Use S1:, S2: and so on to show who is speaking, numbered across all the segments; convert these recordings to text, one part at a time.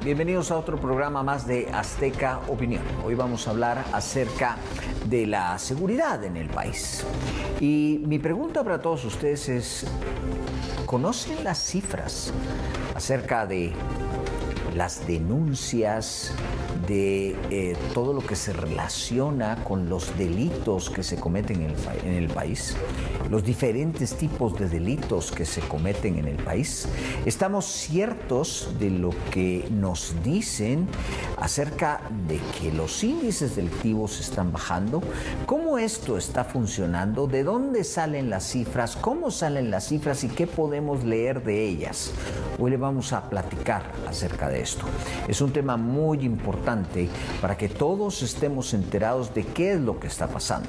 S1: Bienvenidos a otro programa más de Azteca Opinión. Hoy vamos a hablar acerca de la seguridad en el país. Y mi pregunta para todos ustedes es, ¿conocen las cifras acerca de las denuncias, de todo lo que se relaciona con los delitos que se cometen en el país, los diferentes tipos de delitos que se cometen en el país? ¿Estamos ciertos de lo que nos dicen acerca de que los índices delictivos están bajando? ¿Cómo esto está funcionando? ¿De dónde salen las cifras? ¿Cómo salen las cifras y qué podemos leer de ellas? Hoy le vamos a platicar acerca de esto. Es un tema muy importante para que todos estemos enterados de qué es lo que está pasando.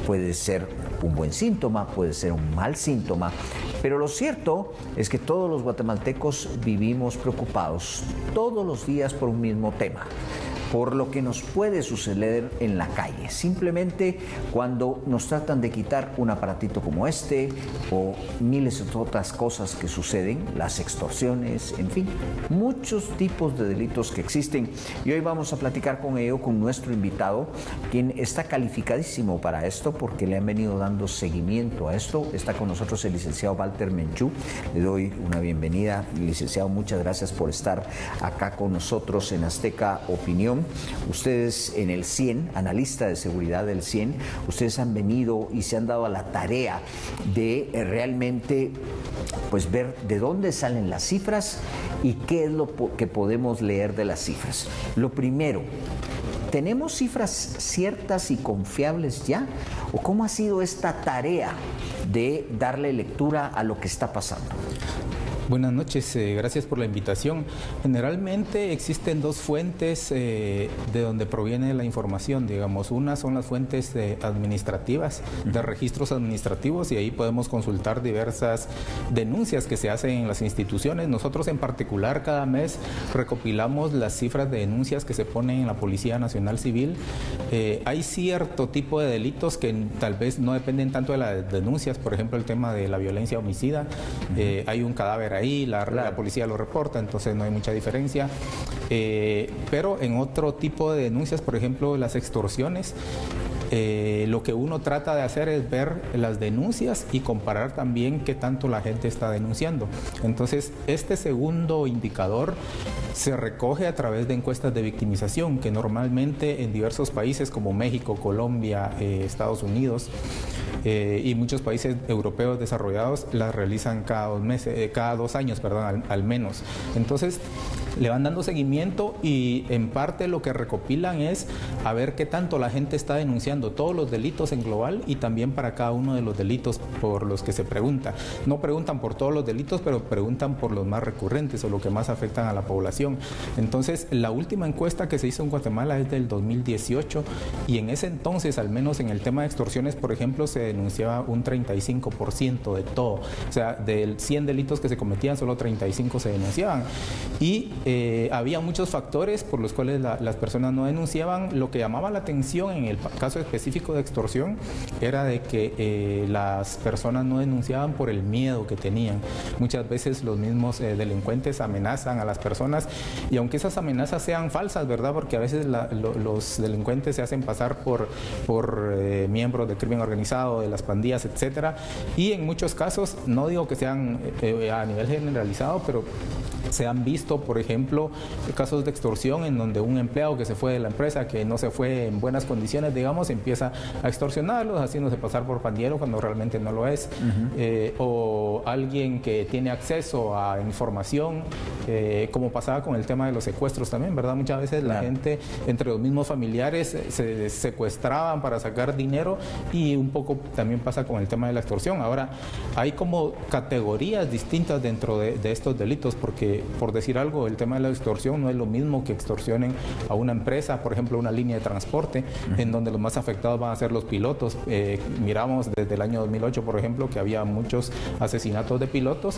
S1: Puede ser un buen síntoma, puede ser un mal síntoma, pero lo cierto es que todos los guatemaltecos vivimos preocupados todos los días por un mismo tema, por lo que nos puede suceder en la calle, simplemente cuando nos tratan de quitar un aparatito como este o miles de otras cosas que suceden, las extorsiones, en fin, muchos tipos de delitos que existen. Y hoy vamos a platicar con ello con nuestro invitado, quien está calificadísimo para esto porque le han venido dando seguimiento a esto. Está con nosotros el licenciado Walter Menchú. Le doy una bienvenida, licenciado, muchas gracias por estar acá con nosotros en Azteca Opinión. Ustedes en el CIEN, analista de seguridad del CIEN, ustedes han venido y se han dado a la tarea de realmente pues ver de dónde salen las cifras y qué es lo que podemos leer de las cifras. Lo primero, ¿tenemos cifras ciertas y confiables ya? ¿O cómo ha sido esta tarea de darle lectura a lo que está pasando?
S2: Buenas noches, gracias por la invitación. Generalmente existen dos fuentes de donde proviene la información, digamos. Una son las fuentes administrativas, de registros administrativos, y ahí podemos consultar diversas denuncias que se hacen en las instituciones. Nosotros en particular cada mes recopilamos las cifras de denuncias que se ponen en la Policía Nacional Civil. Hay cierto tipo de delitos que tal vez no dependen tanto de las denuncias, por ejemplo el tema de la violencia homicida. Hay un cadáver ahí, la policía lo reporta, entonces no hay mucha diferencia. Pero en otro tipo de denuncias, por ejemplo las extorsiones, lo que uno trata de hacer es ver las denuncias y comparar también qué tanto la gente está denunciando. Entonces, este segundo indicador se recoge a través de encuestas de victimización que normalmente en diversos países como México, Colombia, Estados Unidos y muchos países europeos desarrollados las realizan cada 2 años, al menos. Entonces, le van dando seguimiento y en parte lo que recopilan es a ver qué tanto la gente está denunciando todos los delitos en global y también para cada uno de los delitos por los que se pregunta. No preguntan por todos los delitos, pero preguntan por los más recurrentes o lo que más afectan a la población. Entonces, la última encuesta que se hizo en Guatemala es del 2018 y en ese entonces, al menos en el tema de extorsiones, por ejemplo, se denunciaba un 35% de todo. O sea, del 100 delitos que se cometían, solo 35 se denunciaban. Y había muchos factores por los cuales las personas no denunciaban. Lo que llamaba la atención en el caso específico de extorsión era de que las personas no denunciaban por el miedo que tenían. Muchas veces los mismos delincuentes amenazan a las personas y aunque esas amenazas sean falsas, ¿verdad? Porque a veces los delincuentes se hacen pasar por miembros del crimen organizado, de las pandillas, etcétera, y en muchos casos, no digo que sean a nivel generalizado, pero se han visto, por ejemplo, casos de extorsión en donde un empleado que se fue de la empresa, que no se fue en buenas condiciones, digamos, empieza a extorsionarlos, haciéndose pasar por pandillero cuando realmente no lo es. O alguien que tiene acceso a información, como pasaba con el tema de los secuestros también, ¿verdad? Muchas veces la gente, entre los mismos familiares, se secuestraban para sacar dinero y un poco también pasa con el tema de la extorsión. Ahora, hay como categorías distintas dentro de estos delitos, porque por decir algo, el tema de la extorsión no es lo mismo que extorsionen a una empresa, por ejemplo, una línea de transporte, en donde los más afectados van a ser los pilotos. Miramos desde el año 2008, por ejemplo, que había muchos asesinatos de pilotos,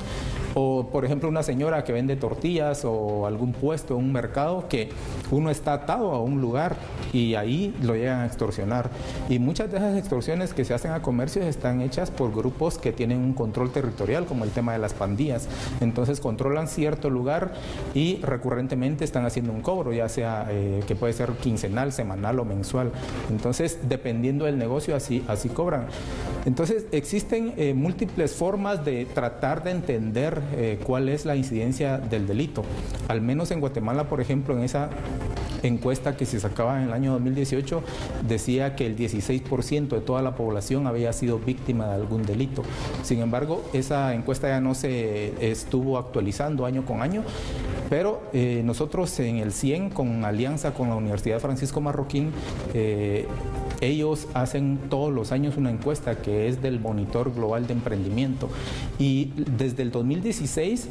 S2: o por ejemplo una señora que vende tortillas o algún puesto en un mercado que uno está atado a un lugar y ahí lo llegan a extorsionar. Y muchas de esas extorsiones que se hacen a comercios están hechas por grupos que tienen un control territorial, como el tema de las pandillas. Entonces controlan ciertos cierto lugar y recurrentemente están haciendo un cobro, ya sea que puede ser quincenal, semanal o mensual. Entonces, dependiendo del negocio, así cobran. Entonces, existen múltiples formas de tratar de entender cuál es la incidencia del delito. Al menos en Guatemala, por ejemplo, en esa encuesta que se sacaba en el año 2018, decía que el 16% de toda la población había sido víctima de algún delito. Sin embargo, esa encuesta ya no se estuvo actualizando año con año, pero nosotros en el CIEN, con alianza con la Universidad Francisco Marroquín, ellos hacen todos los años una encuesta que es del Monitor Global de Emprendimiento, y desde el 2016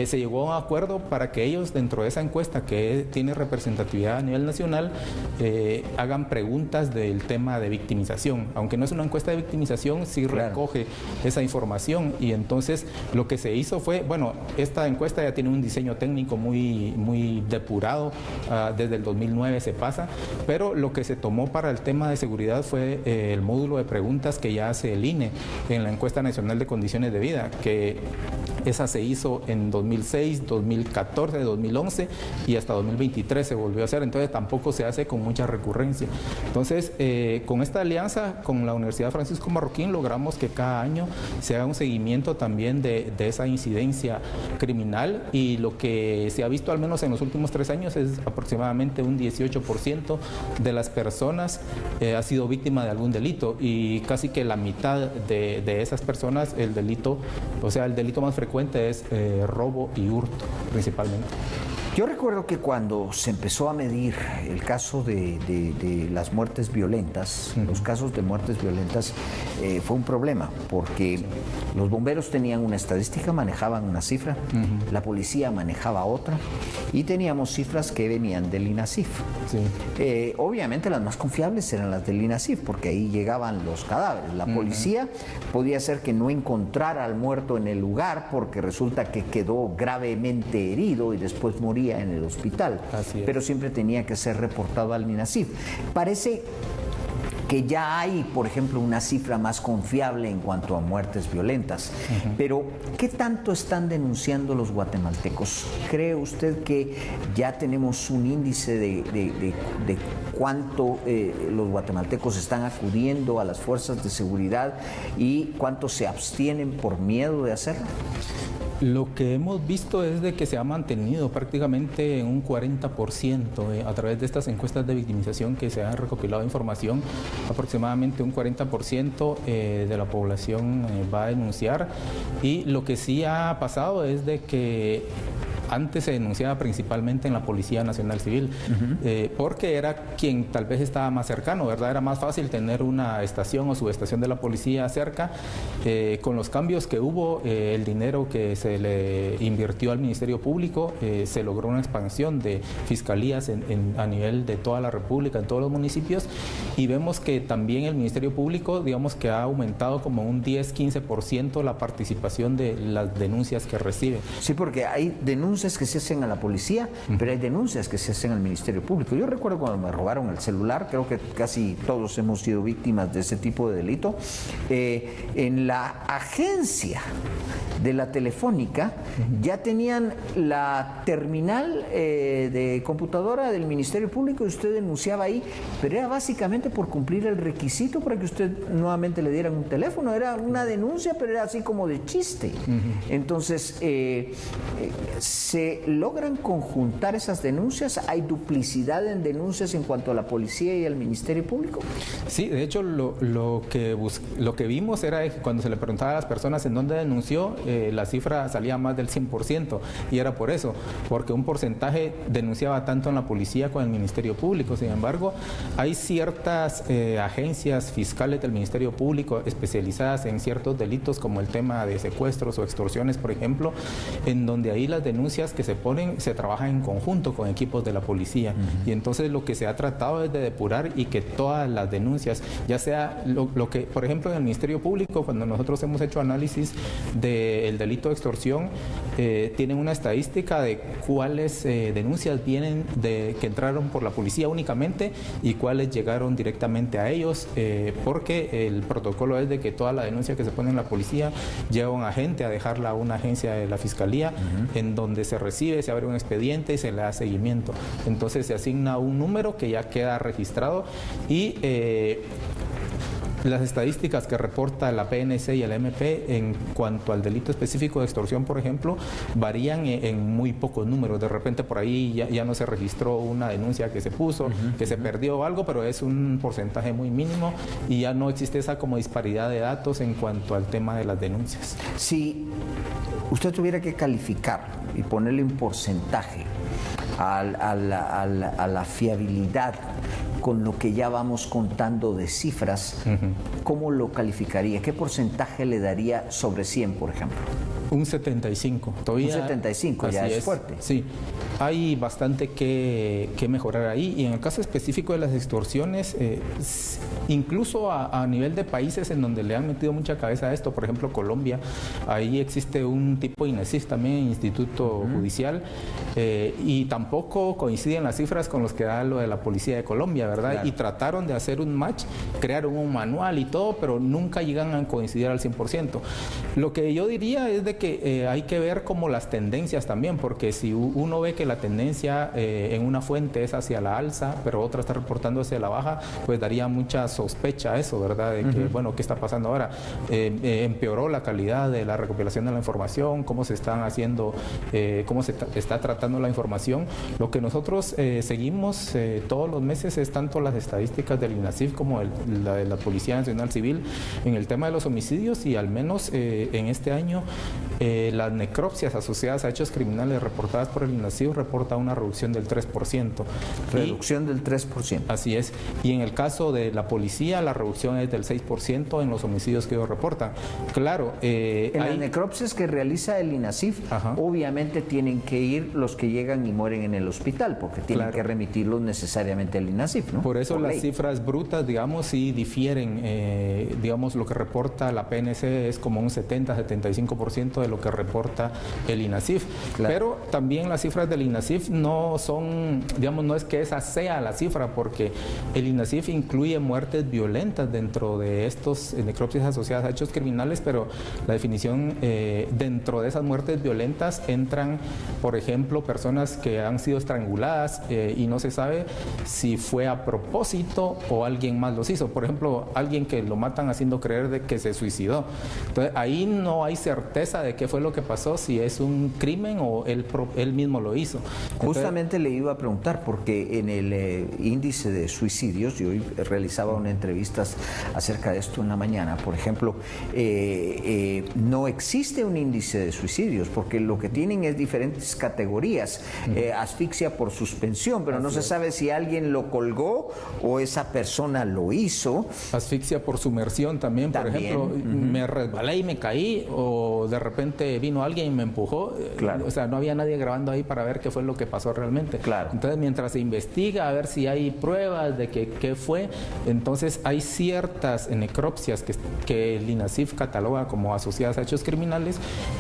S2: se llegó a un acuerdo para que ellos, dentro de esa encuesta que tiene representatividad a nivel nacional, hagan preguntas del tema de victimización. Aunque no es una encuesta de victimización, sí recoge esa información, y entonces lo que se hizo fue, bueno, esta encuesta ya tiene un diseño técnico muy depurado, desde el 2009 se pasa, pero lo que se tomó para el tema de seguridad fue el módulo de preguntas que ya hace el INE en la encuesta nacional de condiciones de vida, que esa se hizo en 2006, 2014, 2011 y hasta 2023 se volvió a hacer. Entonces tampoco se hace con mucha recurrencia. Entonces, con esta alianza con la Universidad Francisco Marroquín logramos que cada año se haga un seguimiento también de esa incidencia criminal, y lo que se ha visto al menos en los últimos 3 años es aproximadamente un 18% de las personas ha sido víctima de algún delito, y casi que la mitad de esas personas, el delito más frecuente es robo y hurto principalmente.
S1: Yo recuerdo que cuando se empezó a medir el caso de las muertes violentas, los casos de muertes violentas, fue un problema, porque los bomberos tenían una estadística, manejaban una cifra, la policía manejaba otra, y teníamos cifras que venían del INASIF. Sí. Obviamente las más confiables eran las del INASIF, porque ahí llegaban los cadáveres. La policía podía ser que no encontrara al muerto en el lugar, porque resulta que quedó gravemente herido y después moría en el hospital, pero siempre tenía que ser reportado al INASIF. Parece que ya hay, por ejemplo, una cifra más confiable en cuanto a muertes violentas. Pero, ¿qué tanto están denunciando los guatemaltecos? ¿Cree usted que ya tenemos un índice de cuánto los guatemaltecos están acudiendo a las fuerzas de seguridad y cuánto se abstienen por miedo de hacerlo?
S2: Lo que hemos visto es de que se ha mantenido prácticamente en un 40% a través de estas encuestas de victimización que se han recopilado información. Aproximadamente un 40% de la población va a denunciar, y lo que sí ha pasado es de que antes se denunciaba principalmente en la Policía Nacional Civil, porque era quien tal vez estaba más cercano, ¿verdad? Era más fácil tener una estación o subestación de la policía cerca. Con los cambios que hubo, el dinero que se le invirtió al Ministerio Público, se logró una expansión de fiscalías a nivel de toda la República, en todos los municipios, y vemos que también el Ministerio Público, digamos que ha aumentado como un 10-15% la participación de las denuncias que recibe.
S1: Sí, porque hay denuncias que se hacen a la policía, pero hay denuncias que se hacen al Ministerio Público. Yo recuerdo cuando me robaron el celular, creo que casi todos hemos sido víctimas de ese tipo de delito. En la agencia de la Telefónica ya tenían la terminal de computadora del Ministerio Público, y usted denunciaba ahí, pero era básicamente por cumplir el requisito para que usted nuevamente le dieran un teléfono. Era una denuncia, pero era así como de chiste. Entonces, ¿se logran conjuntar esas denuncias? ¿Hay duplicidad en denuncias en cuanto a la policía y al Ministerio Público?
S2: Sí, de hecho lo que vimos era que cuando se le preguntaba a las personas en dónde denunció, la cifra salía más del 100%, y era por eso, porque un porcentaje denunciaba tanto en la policía como en el Ministerio Público. Sin embargo, hay ciertas agencias fiscales del Ministerio Público especializadas en ciertos delitos, como el tema de secuestros o extorsiones, por ejemplo, en donde ahí las denuncias que se ponen se trabajan en conjunto con equipos de la policía. Y entonces lo que se ha tratado es de depurar, y que todas las denuncias, ya sea lo que, por ejemplo, en el Ministerio Público, cuando nosotros hemos hecho análisis del delito de extorsión, tienen una estadística de cuáles denuncias vienen que entraron por la policía únicamente y cuáles llegaron directamente a ellos, porque el protocolo es de que toda la denuncia que se pone en la policía lleva a un agente a dejarla a una agencia de la Fiscalía, en donde donde se recibe, se abre un expediente y se le da seguimiento. Entonces se asigna un número que ya queda registrado y las estadísticas que reporta la PNC y el MP en cuanto al delito específico de extorsión, por ejemplo, varían en muy pocos números. De repente por ahí ya no se registró una denuncia que se puso, que se perdió o algo, pero es un porcentaje muy mínimo y ya no existe esa como disparidad de datos en cuanto al tema de las denuncias.
S1: Si usted tuviera que calificar y ponerle un porcentaje a la fiabilidad con lo que ya vamos contando de cifras, ¿cómo lo calificaría? ¿Qué porcentaje le daría sobre 100, por ejemplo?
S2: Un 75. Todavía,
S1: un 75, ya es fuerte.
S2: Sí, hay bastante que mejorar ahí. Y en el caso específico de las extorsiones, incluso a nivel de países en donde le han metido mucha cabeza a esto, por ejemplo Colombia, ahí existe un tipo de INESIF también, Instituto Judicial, y tampoco coinciden las cifras con los que da lo de la Policía de Colombia, ¿verdad? Claro. Y trataron de hacer un match, crearon un manual y todo, pero nunca llegan a coincidir al 100%. Lo que yo diría es de que hay que ver como las tendencias también, porque si uno ve que la tendencia en una fuente es hacia la alza, pero otra está reportando hacia la baja, pues daría mucha sospecha eso, ¿verdad? De que, bueno, ¿qué está pasando ahora? Empeoró la calidad de la recopilación de la información, cómo se están haciendo, cómo se está tratando la información. Lo que nosotros seguimos todos los meses es tanto las estadísticas del INASIF como la de la Policía Nacional Civil en el tema de los homicidios, y al menos en este año las necropsias asociadas a hechos criminales reportadas por el INASIF reporta una reducción del 3%.
S1: Reducción del 3%.
S2: Así es. Y en el caso de la policía, la reducción es del 6% en los homicidios que ellos reportan. Claro.
S1: En las necropsias que realiza el INASIF, obviamente tienen que ir los que llegan y mueren en el hospital, porque tienen que remitirlos necesariamente al INASIF, ¿no?
S2: Por eso las cifras brutas, digamos, sí difieren. Digamos, lo que reporta la PNC es como un 70-75% de lo que reporta el INASIF. Claro. Pero también las cifras del INASIF no son, digamos, no es que esa sea la cifra, porque el INASIF incluye muertes violentas dentro de estos necropsias asociadas a hechos criminales, pero la definición dentro de esas muertes violentas entran, por ejemplo, personas que han sido estranguladas y no se sabe si fue a propósito o alguien más los hizo. Por ejemplo, alguien que lo matan haciendo creer de que se suicidó. Entonces, ahí no hay certeza de qué fue lo que pasó, si es un crimen o él mismo lo hizo.
S1: Justamente le iba a preguntar, porque en el índice de suicidios, yo realizaba una entrevista acerca de esto en la mañana, por ejemplo, no existe un índice de suicidios, porque lo que tienen es diferentes categorías, asfixia por suspensión, pero no se sabe si alguien lo colgó o esa persona lo hizo.
S2: Asfixia por sumersión también, por ejemplo, me resbalé y me caí, o de repente vino alguien y me empujó. Claro. O sea, no había nadie grabando ahí para ver qué fue lo que pasó realmente. Claro. Entonces, mientras se investiga a ver si hay pruebas de qué fue, entonces hay ciertas necropsias que el INASIF cataloga como asociadas a hechos criminales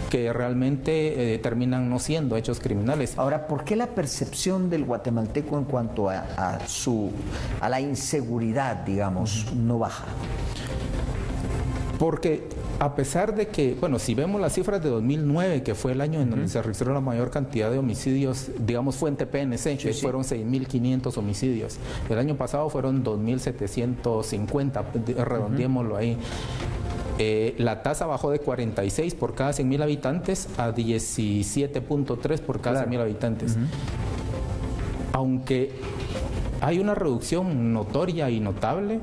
S2: que realmente terminan no siendo hechos criminales.
S1: Ahora, ¿por qué la percepción del guatemalteco en cuanto a la inseguridad, digamos, no baja?
S2: Porque a pesar de que, bueno, si vemos las cifras de 2009, que fue el año en donde se registró la mayor cantidad de homicidios, digamos fuente PNC, que fueron 6.500 homicidios. El año pasado fueron 2.750, redondeémoslo ahí. La tasa bajó de 46 por cada 100.000 habitantes a 17.3 por cada 100.000 habitantes. Aunque hay una reducción notoria y notable,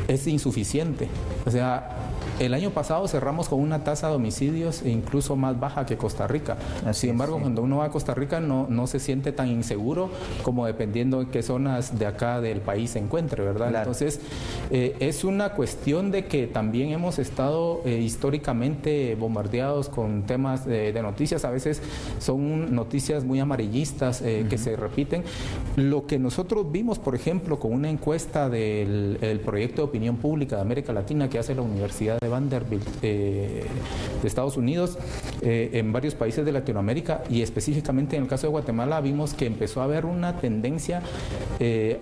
S2: es insuficiente. O sea, el año pasado cerramos con una tasa de homicidios incluso más baja que Costa Rica. Sin embargo, cuando uno va a Costa Rica no se siente tan inseguro como dependiendo en qué zonas de acá del país se encuentre, ¿verdad? Claro. Entonces, es una cuestión de que también hemos estado históricamente bombardeados con temas de noticias. A veces son noticias muy amarillistas que se repiten. Lo que nosotros vimos, por ejemplo, con una encuesta del proyecto de opinión pública de América Latina que hace la Universidad de Vanderbilt de Estados Unidos, en varios países de Latinoamérica y específicamente en el caso de Guatemala vimos que empezó a haber una tendencia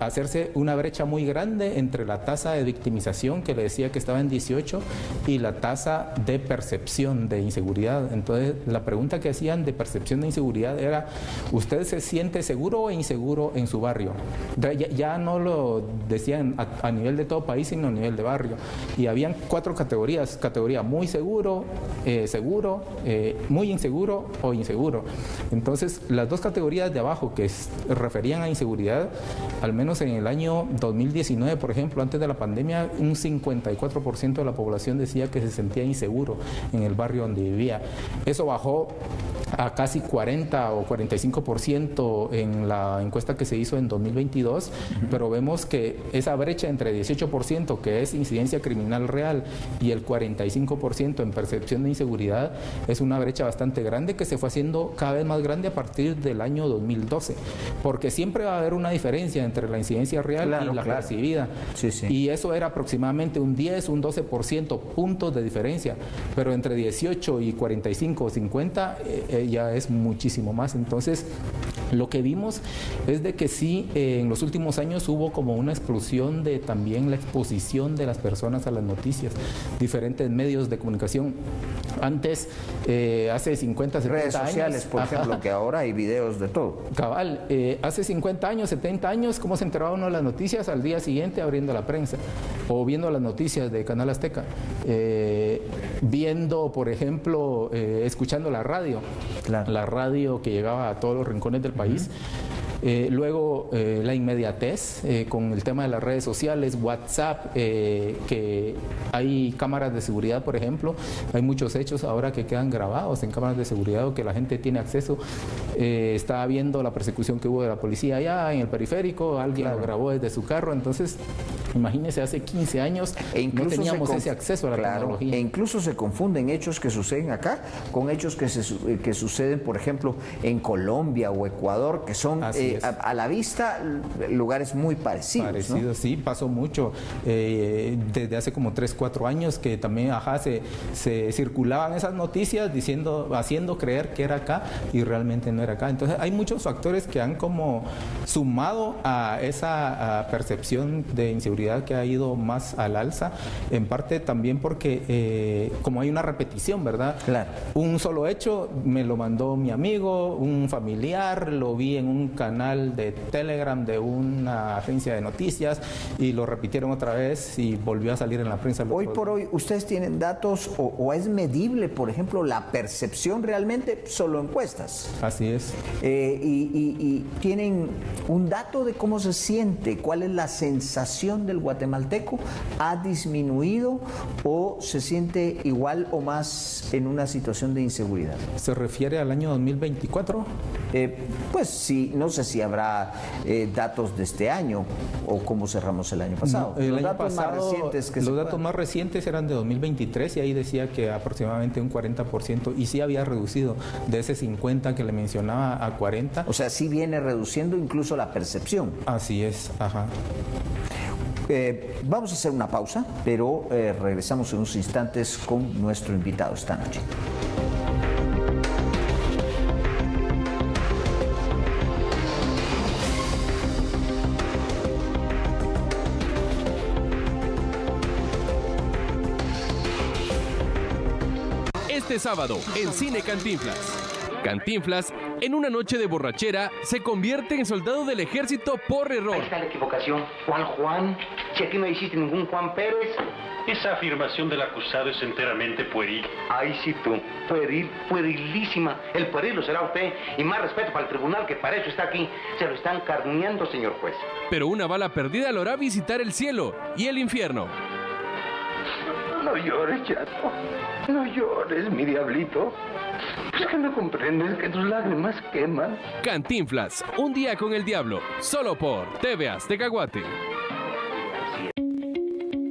S2: a hacerse una brecha muy grande entre la tasa de victimización, que le decía que estaba en 18, y la tasa de percepción de inseguridad. Entonces, la pregunta que hacían de percepción de inseguridad era, ¿usted se siente seguro o inseguro en su barrio? Ya no lo decían a nivel de todo país, sino a nivel de barrio. Y habían 4 categorías: categoría muy seguro, seguro, muy inseguro o inseguro. Entonces, las 2 categorías de abajo que referían a inseguridad, al menos en el año 2019, por ejemplo, antes de la pandemia, un 54% de la población decía que se sentía inseguro en el barrio donde vivía. Eso bajó a casi 40 o 45% en la encuesta que se hizo en 2022, pero vemos que esa brecha entre 18%, que es incidencia criminal real, y el 45% en percepción de inseguridad, es una brecha bastante grande que se fue haciendo cada vez más grande a partir del año 2012, porque siempre va a haber una diferencia entre la incidencia real y la percibida.
S1: Sí, sí.
S2: Y eso era aproximadamente un 10, un 12% puntos de diferencia, pero entre 18 y 45 o 50 ya es muchísimo más. Entonces, lo que vimos es de que sí, en los últimos años hubo como una explosión de también la exposición de las personas a las noticias, diferentes medios de comunicación. Antes, hace 50, 70
S1: redes sociales,
S2: años,
S1: por ejemplo, que ahora hay videos de todo.
S2: Cabal, hace 50 años, 70 años, ¿cómo se enteraba uno de las noticias? Al día siguiente abriendo la prensa o viendo las noticias de Canal Azteca, viendo, por ejemplo, escuchando la radio, la radio que llegaba a todos los rincones del país. Luego la inmediatez con el tema de las redes sociales, WhatsApp, que hay cámaras de seguridad, por ejemplo, hay muchos hechos ahora que quedan grabados en cámaras de seguridad o que la gente tiene acceso. Estaba viendo la persecución que hubo de la policía allá en el periférico, alguien lo grabó desde su carro. Entonces, imagínense, hace 15 años no teníamos ese acceso a la tecnología.
S1: E incluso se confunden hechos que suceden acá con hechos que suceden, por ejemplo, en Colombia o Ecuador, que son a la vista lugares muy parecidos, ¿no?
S2: Sí, pasó mucho. Desde hace como 3, 4 años que también se circulaban esas noticias haciendo creer que era acá y realmente no era acá. Entonces hay muchos factores que han como sumado a esa percepción de inseguridad que ha ido más al alza, en parte también porque como hay una repetición, ¿verdad?
S1: Claro.
S2: Un solo hecho me lo mandó mi amigo, un familiar, lo vi en un canal de Telegram de una agencia de noticias y lo repitieron otra vez y volvió a salir en la prensa.
S1: Hoy por hoy, ¿ustedes tienen datos o es medible, por ejemplo, la percepción realmente? Solo encuestas.
S2: Así es.
S1: Y tienen un dato de cómo se siente, cuál es la sensación del guatemalteco. ¿Ha disminuido o se siente igual o más en una situación de inseguridad?
S2: ¿Se refiere al año 2024?
S1: Pues sí, no sé si habrá datos de este año o cómo cerramos el año pasado.
S2: No,
S1: los datos más recientes que
S2: los datos más recientes eran de 2023 y ahí decía que aproximadamente un 40% y sí había reducido de ese 50 que le mencionaba a 40.
S1: O sea, sí viene reduciendo incluso la percepción.
S2: Así es, ajá.
S1: Vamos a hacer una pausa, pero regresamos en unos instantes con nuestro invitado esta noche.
S3: Este sábado, en Cine Cantinflas. Cantinflas, en una noche de borrachera, se convierte en soldado del ejército por error.
S4: Ahí está la equivocación. Juan, si aquí no existe ningún Juan Pérez.
S5: Esa afirmación del acusado es enteramente pueril.
S4: Ay, sí tú, puerilísima. El pueril lo será usted. Y más respeto para el tribunal, que para eso está aquí. Se lo están carneando, señor juez.
S3: Pero una bala perdida lo hará visitar el cielo y el infierno.
S4: No llores, chato. No llores, mi diablito. Pues que no comprendes que tus lágrimas queman.
S3: Cantinflas, un día con el diablo, solo por TV Azteca Guate.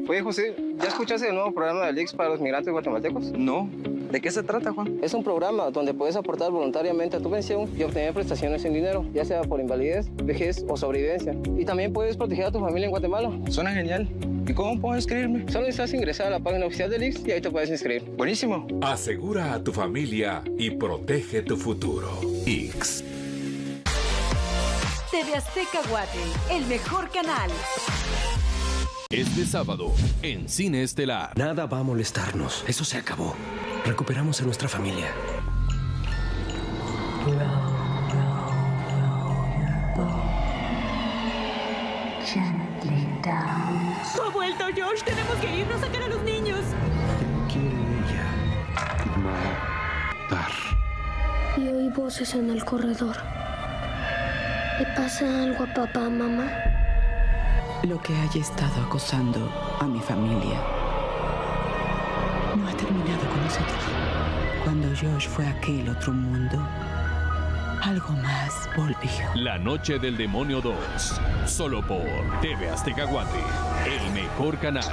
S6: Oye, José, ¿ya escuchaste el nuevo programa del IX para los migrantes guatemaltecos?
S7: No. ¿De qué se trata, Juan?
S6: Es un programa donde puedes aportar voluntariamente a tu pensión y obtener prestaciones en dinero, ya sea por invalidez, vejez o sobrevivencia. Y también puedes proteger a tu familia en Guatemala.
S7: Suena genial. ¿Y cómo puedo inscribirme?
S6: Solo necesitas ingresar a la página oficial del ICS y ahí te puedes inscribir.
S7: Buenísimo.
S8: Asegura a tu familia y protege tu futuro. ICS.
S9: TV Azteca Guate, el mejor canal.
S3: Este sábado, en Cine Estelar.
S10: Nada va a molestarnos. Eso se acabó. Recuperamos a nuestra familia.
S9: ¡Ha vuelto Josh! ¡Tenemos que irnos a sacar a los niños!
S10: ¿Qué quiere ella? Matar.
S11: Y oí voces en el corredor. ¿Le pasa algo a papá, mamá?
S12: Lo que haya estado acosando a mi familia no ha terminado con nosotros. Cuando Josh fue a aquel otro mundo, algo más volvió.
S3: La Noche del Demonio 2. Solo por TV Azteca Guate, el mejor canal.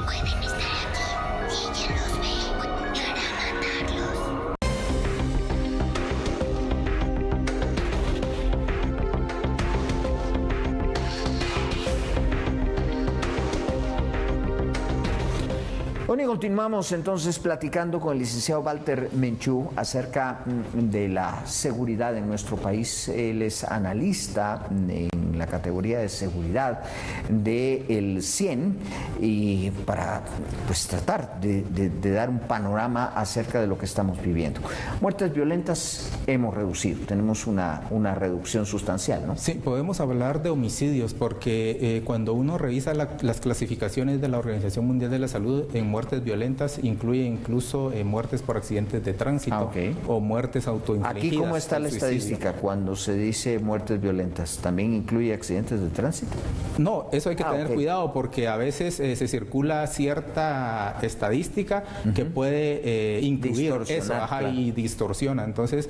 S1: Bueno, y continuamos entonces platicando con el licenciado Walter Menchú acerca de la seguridad en nuestro país. Él es analista en la categoría de seguridad del CIEN y para pues tratar de dar un panorama acerca de lo que estamos viviendo. Muertes violentas hemos reducido, tenemos una reducción sustancial, ¿no?
S2: Sí, podemos hablar de homicidios porque cuando uno revisa las clasificaciones de la Organización Mundial de la Salud en muertes violentas, incluye incluso muertes por accidentes de tránsito o muertes autoinfligidas.
S1: ¿Aquí cómo está la estadística cuando se dice muertes violentas? ¿También incluye accidentes de tránsito?
S2: No, eso hay que tener cuidado porque a veces se circula cierta estadística que puede incluir eso y distorsiona. Entonces,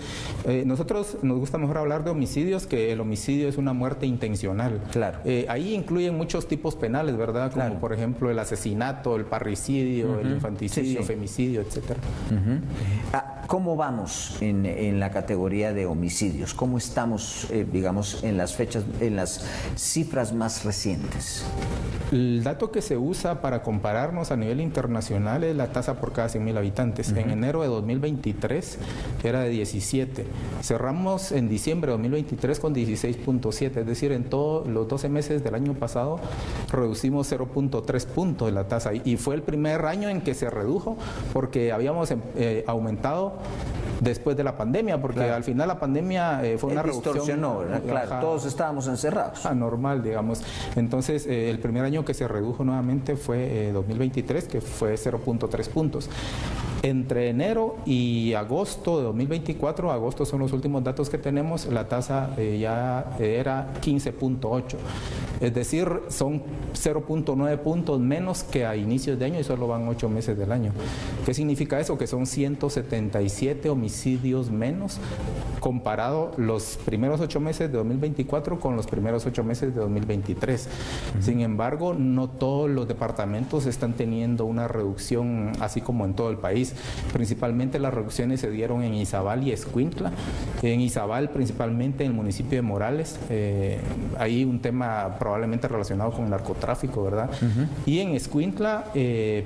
S2: nosotros nos gusta mejor hablar de homicidios, que el homicidio es una muerte intencional.
S1: Claro.
S2: Ahí incluyen muchos tipos penales, ¿verdad? Como por ejemplo el asesinato, el parricidio, el infanticidio, femicidio, etcétera.
S1: ¿Cómo vamos en la categoría de homicidios? ¿Cómo estamos, digamos, en las fechas, en las cifras más recientes?
S2: El dato que se usa para compararnos a nivel internacional es la tasa por cada 100.000 habitantes. En enero de 2023 era de 17. Cerramos en diciembre de 2023 con 16.7, es decir, en todos los 12 meses del año pasado reducimos 0.3 puntos de la tasa. Y fue el primer año en que se redujo porque habíamos aumentado después de la pandemia, porque al final la pandemia fue una reducción.
S1: Distorsionó, ¿verdad? Claro, todos estábamos encerrados.
S2: Anormal, digamos. Entonces, el primer año que se redujo nuevamente fue 2023, que fue 0.3 puntos. Entre enero y agosto de 2024, agosto son los últimos datos que tenemos, la tasa ya era 15.8. Es decir, son 0.9 puntos menos que a inicios de año y solo van 8 meses del año. ¿Qué significa eso? Que son 177 homicidios menos comparado los primeros 8 meses de 2024 con los primeros 8 meses de 2023. Sin embargo, no todos los departamentos están teniendo una reducción así como en todo el país. Principalmente las reducciones se dieron en Izabal y Escuintla. En Izabal, principalmente en el municipio de Morales, hay un tema probablemente relacionado con el narcotráfico, ¿verdad? Y en Escuintla,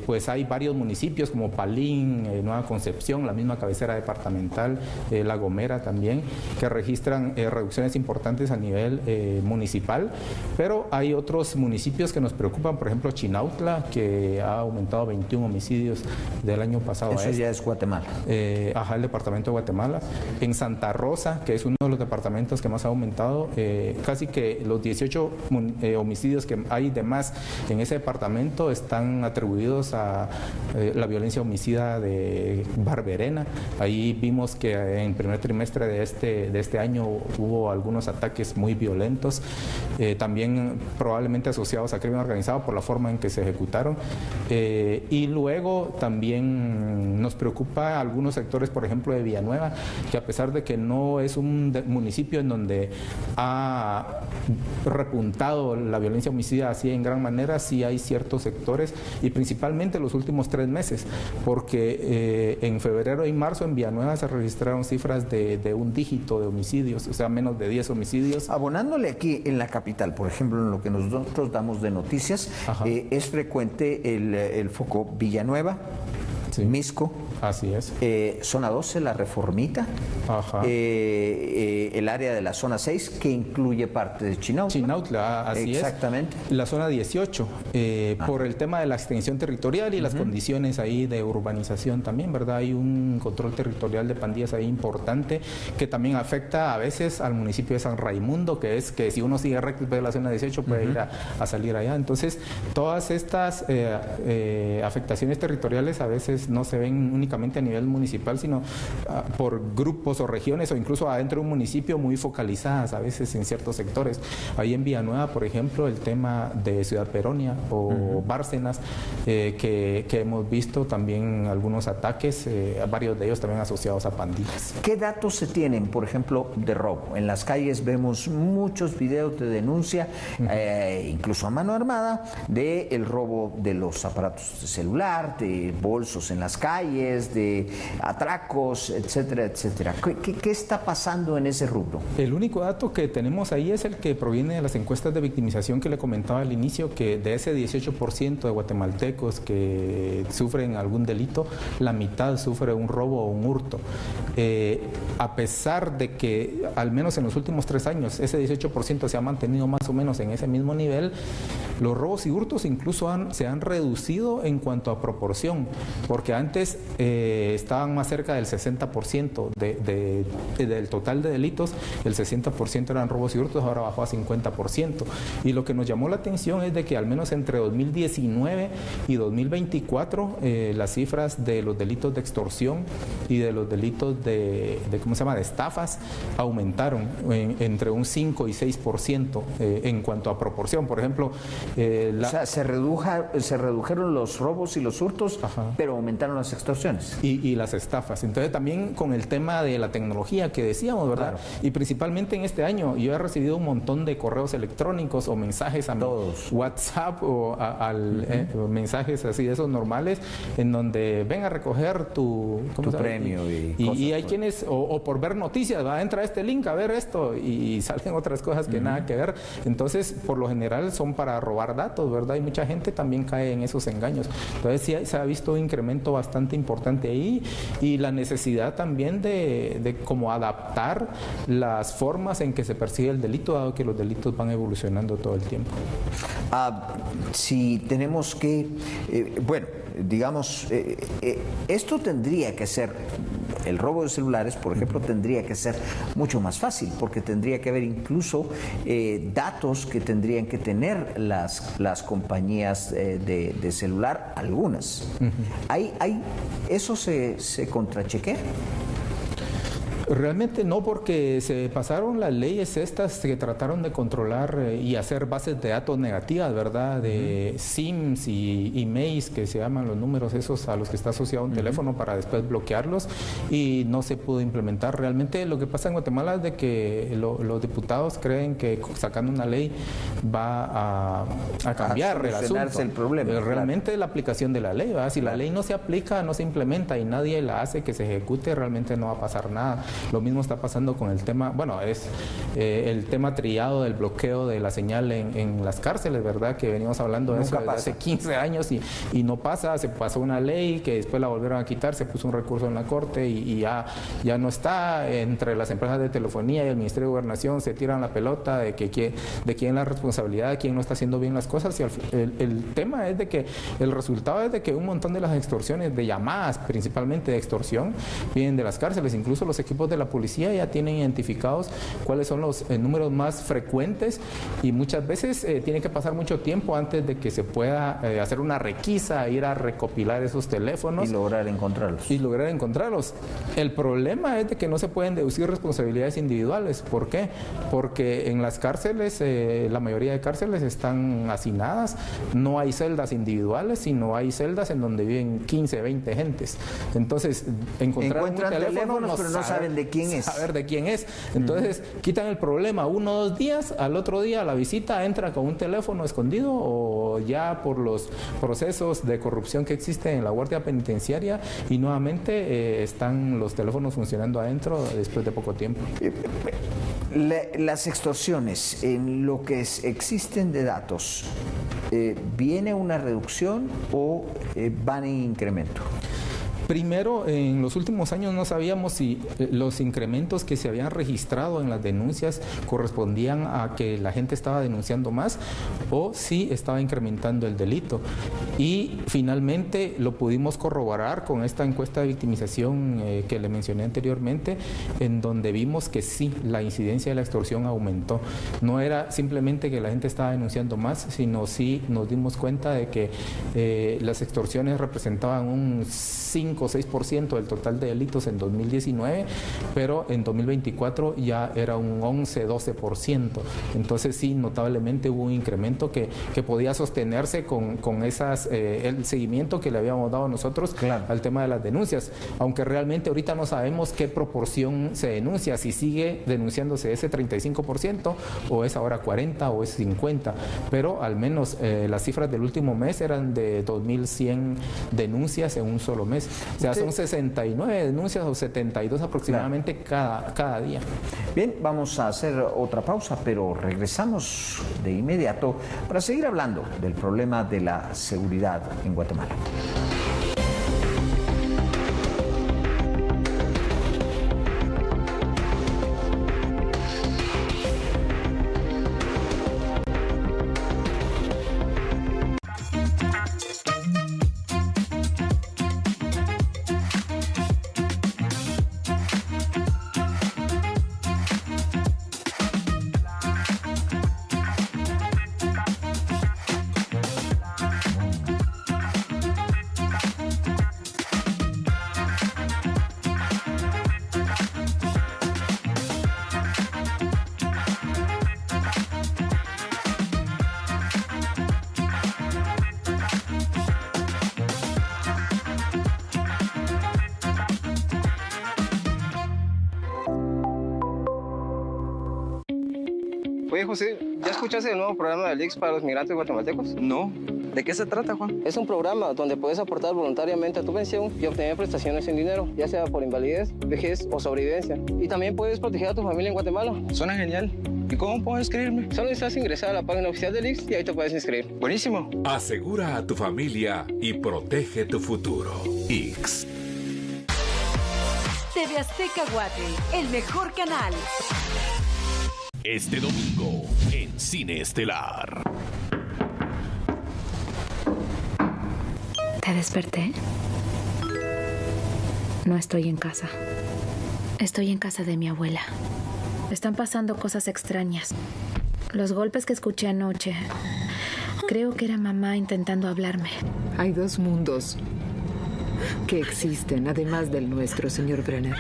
S2: pues hay varios municipios como Palín, Nueva Concepción, la misma cabecera departamental, La Gomera también, que registran reducciones importantes a nivel municipal, pero hay otros municipios que nos preocupan, por ejemplo Chinautla, que ha aumentado 21 homicidios del año pasado.
S1: Eso ya es Guatemala.
S2: El departamento de Guatemala. En Santa Rosa, que es uno de los departamentos que más ha aumentado, casi que los 18 homicidios que hay de más en ese departamento están atribuidos a la violencia homicida de Barberena. Ahí vimos que en el primer trimestre de este año hubo algunos ataques muy violentos, también probablemente asociados a crimen organizado por la forma en que se ejecutaron. Y luego también nos preocupa algunos sectores, por ejemplo, de Villanueva, que a pesar de que no es un municipio en donde ha repuntado la violencia homicida así en gran manera, sí hay ciertos sectores, y principalmente los últimos 3 meses, porque en febrero y marzo en Villanueva se registraron cifras de un un dígito de homicidios, o sea, menos de 10 homicidios.
S1: Abonándole aquí en la capital, por ejemplo, en lo que nosotros damos de noticias, es frecuente el foco Villanueva, sí. Misco.
S2: Así es.
S1: Zona 12, la Reformita. El área de la zona 6, que incluye parte de Chinautla.
S2: Chinautla, así
S1: exactamente.
S2: Es. La zona 18, por el tema de la extensión territorial y las condiciones ahí de urbanización también, ¿verdad? Hay un control territorial de pandillas ahí importante que también afecta a veces al municipio de San Raimundo, que es que si uno sigue recto de la zona 18 puede ir a salir allá. Entonces, todas estas afectaciones territoriales a veces no se ven únicamente a nivel municipal, sino por grupos o regiones o incluso adentro de un municipio muy focalizadas a veces en ciertos sectores. Ahí en Villanueva, por ejemplo, el tema de Ciudad Peronia o Bárcenas, que hemos visto también algunos ataques, varios de ellos también asociados a pandillas.
S1: ¿Qué datos se tienen, por ejemplo, de robo? En las calles vemos muchos videos de denuncia, incluso a mano armada, del robo de los aparatos de celular, de bolsos en las calles, de atracos, etcétera, etcétera. ¿Qué está pasando en ese rubro?
S2: El único dato que tenemos ahí es el que proviene de las encuestas de victimización que le comentaba al inicio, que de ese 18% de guatemaltecos que sufren algún delito, la mitad sufre un robo o un hurto. A pesar de que al menos en los últimos 3 años ese 18% se ha mantenido más o menos en ese mismo nivel, los robos y hurtos incluso se han reducido en cuanto a proporción, porque antes estaban más cerca del 60% del total de delitos, el 60% eran robos y hurtos, ahora bajó a 50%. Y lo que nos llamó la atención es de que al menos entre 2019 y 2024 las cifras de los delitos de extorsión y de los delitos de estafas aumentaron entre un 5 y 6% en cuanto a proporción. Por ejemplo,
S1: o sea, se redujeron los robos y los hurtos, pero aumentaron las extorsiones.
S2: Y las estafas. Entonces también con el tema de la tecnología que decíamos, ¿verdad? Claro. Y principalmente en este año yo he recibido un montón de correos electrónicos o mensajes a mi WhatsApp o mensajes así de esos normales en donde ven a recoger tu
S1: premio
S2: y hay quienes o por ver noticias, va, entra a este link a ver esto y salen otras cosas que nada que ver. Entonces por lo general son para robar datos, ¿verdad? Y mucha gente también cae en esos engaños. Entonces sí se ha visto un incremento bastante importante ahí y la necesidad también de cómo adaptar las formas en que se persigue el delito, dado que los delitos van evolucionando todo el tiempo.
S1: Si tenemos que, esto tendría que ser, el robo de celulares, por ejemplo, tendría que ser mucho más fácil, porque tendría que haber incluso datos que tendrían que tener las compañías de celular, algunas. ¿Eso se contrachequea?
S2: Realmente no, porque se pasaron las leyes estas que trataron de controlar y hacer bases de datos negativas, ¿verdad? De SIMs y emails, que se llaman los números esos a los que está asociado un teléfono, para después bloquearlos, y no se pudo implementar. Realmente lo que pasa en Guatemala es de que los diputados creen que sacando una ley va a cambiar el asunto.
S1: El problema.
S2: Realmente la aplicación de la ley, ¿verdad? Si la ley no se aplica, no se implementa y nadie la hace que se ejecute, realmente no va a pasar nada. Lo mismo está pasando con el tema, es el tema trillado del bloqueo de la señal en las cárceles, ¿verdad? Que venimos hablando de eso desde hace 15 años y no pasa. Se pasó una ley que después la volvieron a quitar, se puso un recurso en la Corte y ya no está. Entre las empresas de telefonía y el Ministerio de Gobernación se tiran la pelota de quién es la responsabilidad, de quién no está haciendo bien las cosas, y el tema es de que el resultado es de que un montón de las extorsiones, de llamadas principalmente de extorsión, vienen de las cárceles. Incluso los equipos de la policía ya tienen identificados cuáles son los números más frecuentes, y muchas veces tiene que pasar mucho tiempo antes de que se pueda hacer una requisa, ir a recopilar esos teléfonos
S1: y lograr encontrarlos.
S2: El problema es de que no se pueden deducir responsabilidades individuales. ¿Por qué? Porque en las cárceles, la mayoría de cárceles están hacinadas, no hay celdas individuales, sino hay celdas en donde viven 15, 20 gentes. Entonces, encuentran
S1: teléfonos, pero no saben de quién es.
S2: Saber de quién es. Entonces, quitan el problema 1 o 2 días, al otro día la visita entra con un teléfono escondido o ya por los procesos de corrupción que existen en la Guardia Penitenciaria y nuevamente están los teléfonos funcionando adentro después de poco tiempo.
S1: Las extorsiones, en lo que existen de datos, ¿viene una reducción o van en incremento?
S2: Primero, en los últimos años no sabíamos si los incrementos que se habían registrado en las denuncias correspondían a que la gente estaba denunciando más o si estaba incrementando el delito. Y finalmente lo pudimos corroborar con esta encuesta de victimización que le mencioné anteriormente, en donde vimos que sí, la incidencia de la extorsión aumentó. No era simplemente que la gente estaba denunciando más, sino sí nos dimos cuenta de que las extorsiones representaban un 5 o 6% del total de delitos en 2019, pero en 2024 ya era un 11-12%. Entonces sí, notablemente hubo un incremento que podía sostenerse con el seguimiento que le habíamos dado nosotros al tema de las denuncias, aunque realmente ahorita no sabemos qué proporción se denuncia, si sigue denunciándose ese 35% o es ahora 40 o es 50, pero al menos las cifras del último mes eran de 2.100 denuncias en un solo mes. O sea, son 69 denuncias o 72 aproximadamente cada día.
S1: Bien, vamos a hacer otra pausa, pero regresamos de inmediato para seguir hablando del problema de la seguridad en Guatemala.
S6: Oye, José, ¿ya escuchaste el nuevo programa del IX para los migrantes guatemaltecos?
S7: No. ¿De qué se trata, Juan?
S6: Es un programa donde puedes aportar voluntariamente a tu pensión y obtener prestaciones en dinero, ya sea por invalidez, vejez o sobrevivencia. Y también puedes proteger a tu familia en Guatemala.
S7: Suena genial. ¿Y cómo puedo inscribirme?
S6: Solo necesitas ingresar a la página oficial del IX y ahí te puedes inscribir.
S7: Buenísimo.
S8: Asegura a tu familia y protege tu futuro. IX.
S13: TV Azteca Guate, el mejor canal.
S3: Este domingo en Cine Estelar.
S14: ¿Te desperté? No estoy en casa. Estoy en casa de mi abuela. Están pasando cosas extrañas. Los golpes que escuché anoche, creo que era mamá intentando hablarme.
S15: Hay 2 mundos que existen, además del nuestro, señor Brenner.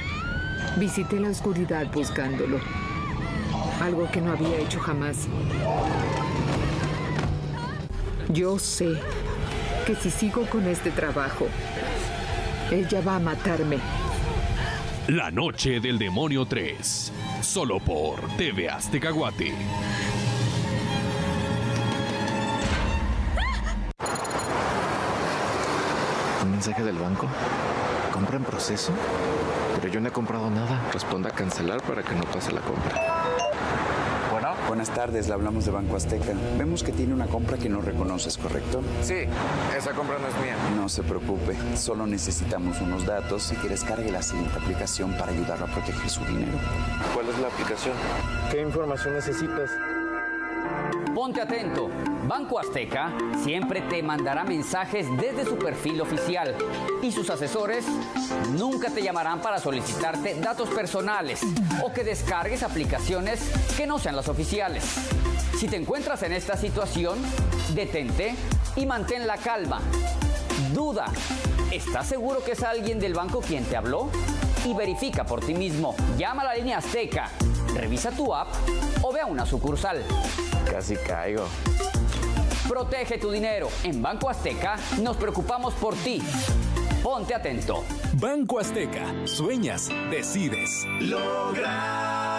S15: Visité la oscuridad buscándolo. Algo que no había hecho jamás. Yo sé que si sigo con este trabajo, ella va a matarme.
S3: La Noche del Demonio 3. Solo por TV Azteca Guate.
S16: ¿Un mensaje del banco? ¿Compra en proceso? Pero yo no he comprado nada. Responda a cancelar para que no pase la compra.
S17: Bueno. Buenas tardes, le hablamos de Banco Azteca. Vemos que tiene una compra que no reconoces, ¿correcto?
S16: Sí, esa compra no es mía.
S17: No se preocupe, solo necesitamos unos datos. Si quieres, cargue la siguiente aplicación para ayudarlo a proteger su dinero.
S16: ¿Cuál es la aplicación? ¿Qué información necesitas?
S18: Ponte atento. Banco Azteca siempre te mandará mensajes desde su perfil oficial y sus asesores nunca te llamarán para solicitarte datos personales o que descargues aplicaciones que no sean las oficiales. Si te encuentras en esta situación, detente y mantén la calma. Duda. ¿Estás seguro que es alguien del banco quien te habló? Y verifica por ti mismo. Llama a la línea Azteca, revisa tu app o ve a una sucursal.
S16: Casi caigo.
S18: Protege tu dinero. En Banco Azteca nos preocupamos por ti. Ponte atento.
S19: Banco Azteca. Sueñas, decides, logras.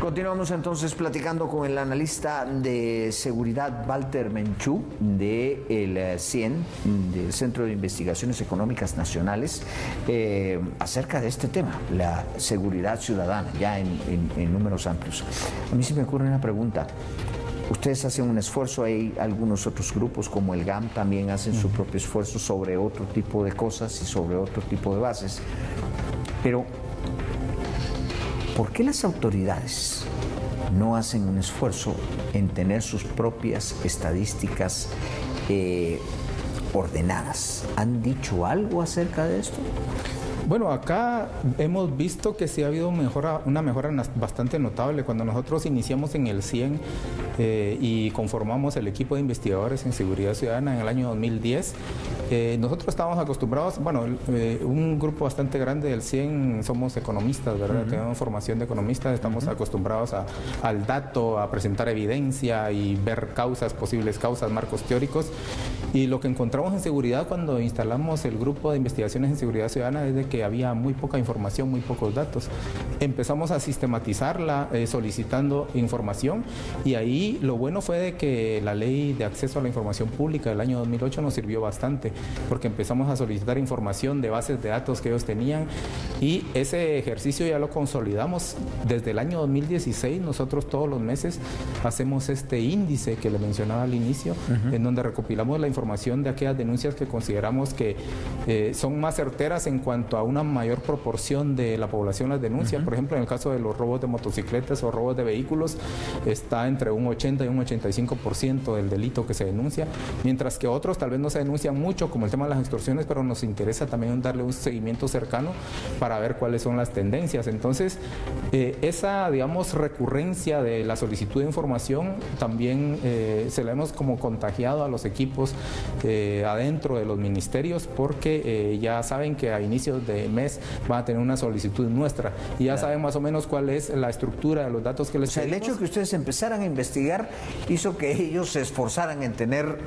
S1: Continuamos entonces platicando con el analista de seguridad Walter Menchú del CIEN, del Centro de Investigaciones Económicas Nacionales, acerca de este tema, la seguridad ciudadana, ya en números amplios. A mí se me ocurre una pregunta. Ustedes hacen un esfuerzo, hay algunos otros grupos como el GAM también hacen su propio esfuerzo sobre otro tipo de cosas y sobre otro tipo de bases, pero ¿por qué las autoridades no hacen un esfuerzo en tener sus propias estadísticas ordenadas? ¿Han dicho algo acerca de esto?
S2: Bueno, acá hemos visto que sí ha habido una mejora bastante notable. Cuando nosotros iniciamos en el CIEN y conformamos el equipo de investigadores en seguridad ciudadana en el año 2010, nosotros estábamos acostumbrados, bueno, un grupo bastante grande del CIEN somos economistas, ¿verdad? Tenemos formación de economistas, estamos acostumbrados al dato, a presentar evidencia y ver causas, posibles causas, marcos teóricos. Y lo que encontramos en seguridad cuando instalamos el grupo de investigaciones en seguridad ciudadana es de que había muy poca información, muy pocos datos. Empezamos a sistematizarla solicitando información, y ahí lo bueno fue de que la ley de acceso a la información pública del año 2008 nos sirvió bastante, porque empezamos a solicitar información de bases de datos que ellos tenían, y ese ejercicio ya lo consolidamos desde el año 2016. Nosotros todos los meses hacemos este índice que le mencionaba al inicio, en donde recopilamos la información de aquellas denuncias que consideramos que son más certeras en cuanto a una mayor proporción de la población las denuncia. Por ejemplo, en el caso de los robos de motocicletas o robos de vehículos, está entre un 80 y un 85% del delito que se denuncia, mientras que otros tal vez no se denuncian mucho, como el tema de las extorsiones, pero nos interesa también darle un seguimiento cercano para ver cuáles son las tendencias. Entonces, esa, digamos, recurrencia de la solicitud de información también se la hemos como contagiado a los equipos adentro de los ministerios, porque ya saben que a inicios de mes van a tener una solicitud nuestra y ya saben más o menos cuál es la estructura de los datos que les pedimos.
S1: El hecho de que ustedes empezaran a investigar hizo que ellos se esforzaran en tener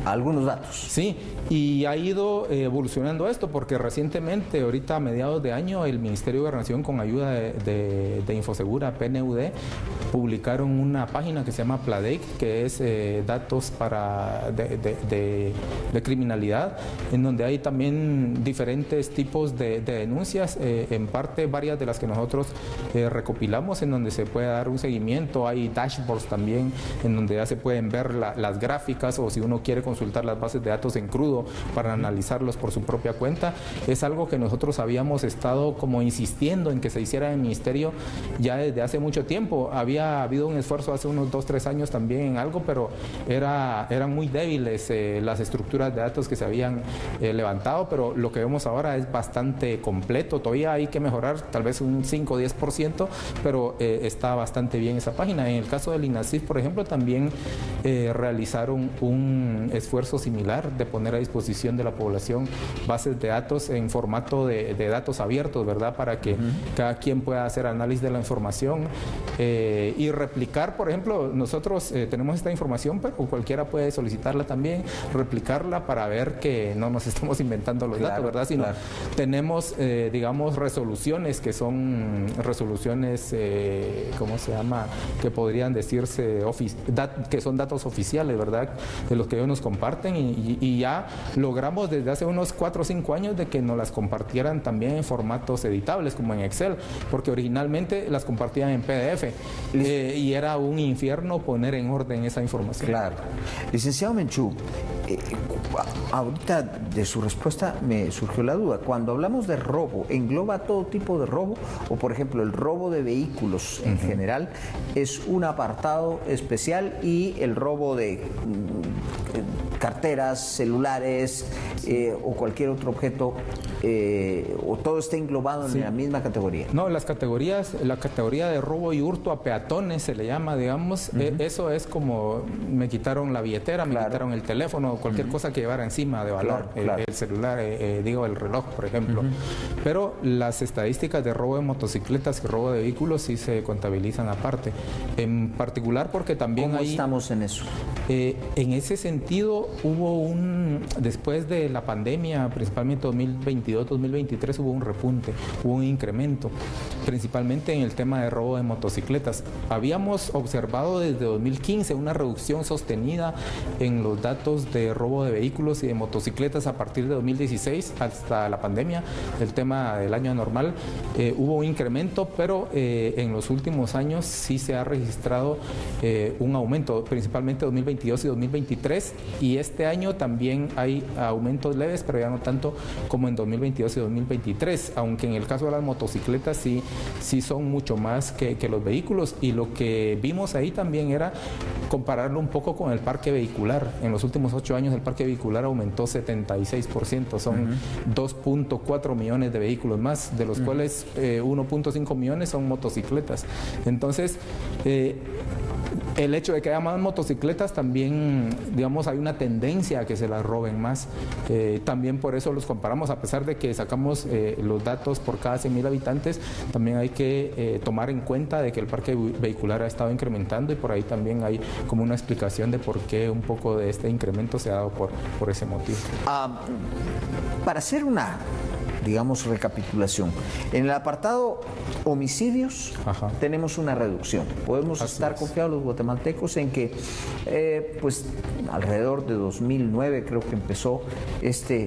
S1: algunos datos.
S2: Sí, y ha ido evolucionando esto, porque recientemente, ahorita a mediados de año, el Ministerio de Gobernación, con ayuda de Infosegura, PNUD, publicaron una página que se llama Pladec, que es datos de criminalidad, en donde hay también diferentes tipos de denuncias, en parte varias de las que nosotros recopilamos, en donde se puede dar un seguimiento. Hay dashboards también en donde ya se pueden ver las gráficas, o si uno quiere consultar las bases de datos en crudo para analizarlos por su propia cuenta. Es algo que nosotros habíamos estado como insistiendo en que se hiciera en el ministerio ya desde hace mucho tiempo. Había habido un esfuerzo hace unos 2-3 años también en algo, pero eran muy débiles las estructuras de datos que se habían levantado, pero lo que vemos ahora es bastante completo. Todavía hay que mejorar tal vez un 5 o 10%, pero está bastante bien esa página. En el caso del INACIF, por ejemplo, también realizaron un esfuerzo similar de poner a disposición de la población bases de datos en formato de datos abiertos, ¿verdad? Para que cada quien pueda hacer análisis de la información y replicar. Por ejemplo, nosotros tenemos esta información, pero cualquiera puede solicitarla también, replicarla para ver que no nos estamos inventando los datos, ¿verdad? Sino tenemos, digamos, resoluciones que son resoluciones, ¿cómo se llama? Que podrían decirse que son datos oficiales, ¿verdad? De los que ellos nos comparten, y ya logramos desde hace unos 4 o 5 años de que nos las compartieran también en formatos editables, como en Excel, porque originalmente las compartían en PDF y era un infierno poner en orden esa información.
S1: Claro. Licenciado Menchú, ahorita de su respuesta me surgió la duda. Cuando hablamos de robo, ¿engloba todo tipo de robo? O, por ejemplo, el robo de vehículos en general es un apartado especial, y el robo de carteras, celulares o cualquier otro objeto, o todo está englobado en la misma categoría.
S2: No, la categoría de robo y hurto a peatones se le llama, digamos. Eso es como me quitaron la billetera, me quitaron el teléfono, cualquier cosa que llevara encima de valor, el celular, el reloj, por ejemplo. Pero las estadísticas de robo de motocicletas y robo de vehículos sí se contabilizan aparte. En particular porque también
S1: ¿Cómo estamos en eso?
S2: En ese sentido hubo después de la pandemia, principalmente 2022-2023, hubo un repunte, hubo un incremento, principalmente en el tema de robo de motocicletas. Habíamos observado desde 2015 una reducción sostenida en los datos de robo de vehículos y de motocicletas a partir de 2016 hasta la pandemia, el tema del año normal. Hubo un incremento, pero en los últimos años sí se ha registrado un aumento, principalmente 2022 y 2023, y este año también hay aumentos leves, pero ya no tanto como en 2022 y 2023, aunque en el caso de las motocicletas sí son mucho más que los vehículos, y lo que vimos ahí también era compararlo un poco con el parque vehicular. En los últimos 8 años el parque vehicular aumentó 76%, son 2.4 millones de vehículos más, de los cuales 1.5 millones son motocicletas. Entonces, el hecho de que haya más motocicletas también, digamos, hay una tendencia a que se las roben más. También por eso los comparamos, a pesar de que sacamos los datos por cada 100.000 habitantes, también hay que tomar en cuenta de que el parque vehicular ha estado incrementando, y por ahí también hay como una explicación de por qué un poco de este incremento se ha dado por ese motivo.
S1: Para hacer una, digamos, recapitulación, en el apartado homicidios tenemos una reducción. Podemos estar confiados los guatemaltecos en que pues alrededor de 2009 creo que empezó esta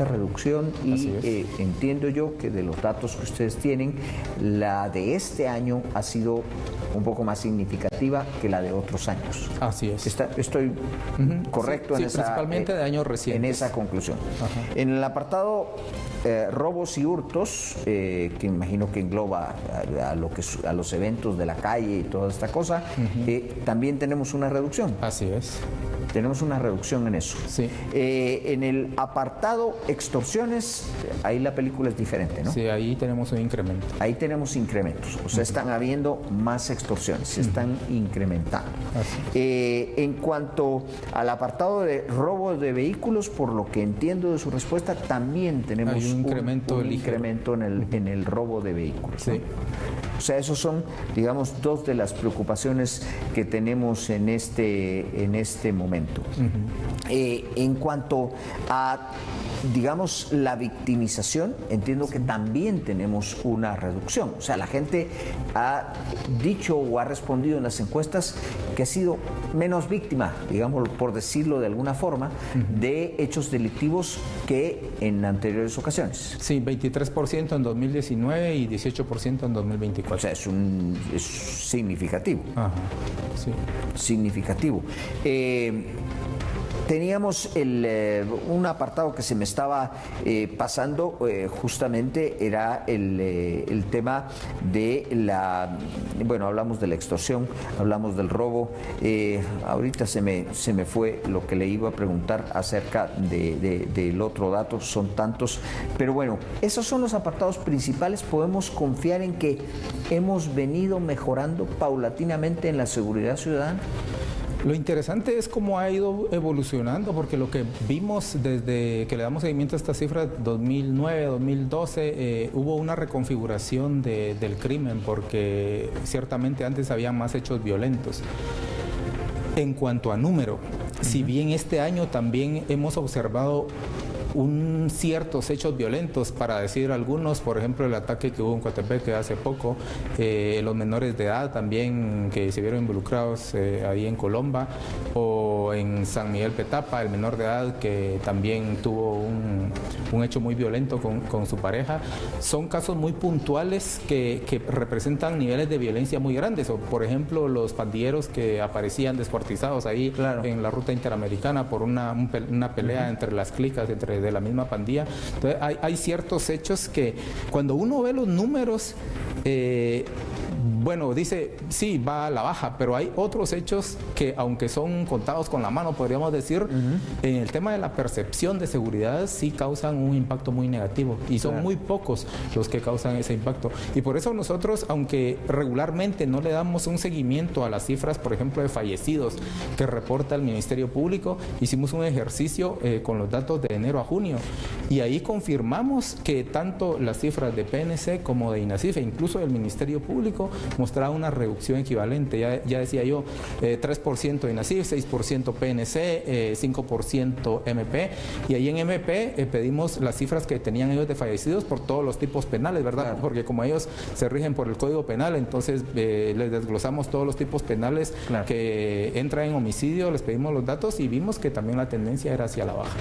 S1: reducción, y entiendo yo que de los datos que ustedes tienen, la de este año ha sido un poco más significativa que la de otros años.
S2: Así es.
S1: Estoy correcto en esa,
S2: principalmente de años recientes.
S1: En esa conclusión. En el apartado robos y hurtos, que imagino que engloba a los eventos de la calle y toda esta cosa, también tenemos una reducción.
S2: Así es.
S1: Tenemos una reducción en eso.
S2: Sí.
S1: En el apartado extorsiones, ahí la película es diferente, ¿no?
S2: Sí, ahí tenemos un incremento.
S1: Ahí tenemos incrementos, o sea, están habiendo más extorsiones, se están incrementando. En cuanto al apartado de robo de vehículos, por lo que entiendo de su respuesta, también tenemos un incremento en el robo de vehículos. Sí. ¿No? O sea, esos son, digamos, dos de las preocupaciones que tenemos en este momento. En cuanto a, digamos, la victimización, entiendo que también tenemos una reducción. O sea, la gente ha dicho o ha respondido en las encuestas que ha sido menos víctima, digamos, por decirlo de alguna forma, de hechos delictivos que en anteriores ocasiones.
S2: Sí, 23% en 2019 y 18% en 2024.
S1: O sea, es significativo.
S2: Sí.
S1: Significativo. Teníamos un apartado que se me estaba pasando, justamente era el tema de bueno, hablamos de la extorsión, hablamos del robo, ahorita se me fue lo que le iba a preguntar acerca del otro dato, son tantos, pero bueno, esos son los apartados principales. Podemos confiar en que hemos venido mejorando paulatinamente en la seguridad ciudadana.
S2: Lo interesante es cómo ha ido evolucionando, porque lo que vimos desde que le damos seguimiento a esta cifra, 2009, 2012, hubo una reconfiguración del crimen, porque ciertamente antes había más hechos violentos. En cuanto a número, si bien este año también hemos observado ciertos hechos violentos, para decir algunos, por ejemplo el ataque que hubo en Coatepeque hace poco, los menores de edad también que se vieron involucrados ahí en Colomba, o en San Miguel Petapa, el menor de edad que también tuvo un hecho muy violento con su pareja. Son casos muy puntuales que representan niveles de violencia muy grandes, o por ejemplo los pandilleros que aparecían descuartizados ahí en la ruta interamericana por una pelea entre las clicas, de la misma pandilla. Entonces hay ciertos hechos que cuando uno ve los números bueno, dice, sí, va a la baja, pero hay otros hechos que, aunque son contados con la mano, podríamos decir, en el tema de la percepción de seguridad, sí causan un impacto muy negativo y son muy pocos los que causan ese impacto. Y por eso nosotros, aunque regularmente no le damos un seguimiento a las cifras, por ejemplo, de fallecidos que reporta el Ministerio Público, hicimos un ejercicio con los datos de enero a junio y ahí confirmamos que tanto las cifras de PNC como de INASIF e incluso del Ministerio Público mostraba una reducción equivalente. Ya decía yo, 3% de INASIF, 6% PNC, 5% MP, y ahí en MP pedimos las cifras que tenían ellos de fallecidos por todos los tipos penales, ¿verdad? Claro. Porque como ellos se rigen por el Código Penal, entonces les desglosamos todos los tipos penales que entran en homicidio, les pedimos los datos y vimos que también la tendencia era hacia la baja.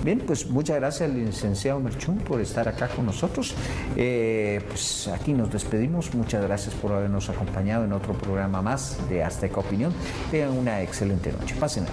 S1: Bien, pues muchas gracias al licenciado Merchún por estar acá con nosotros. Pues aquí nos despedimos. Muchas gracias por habernos acompañado en otro programa más de Azteca Opinión. Tengan una excelente noche. Pásenla.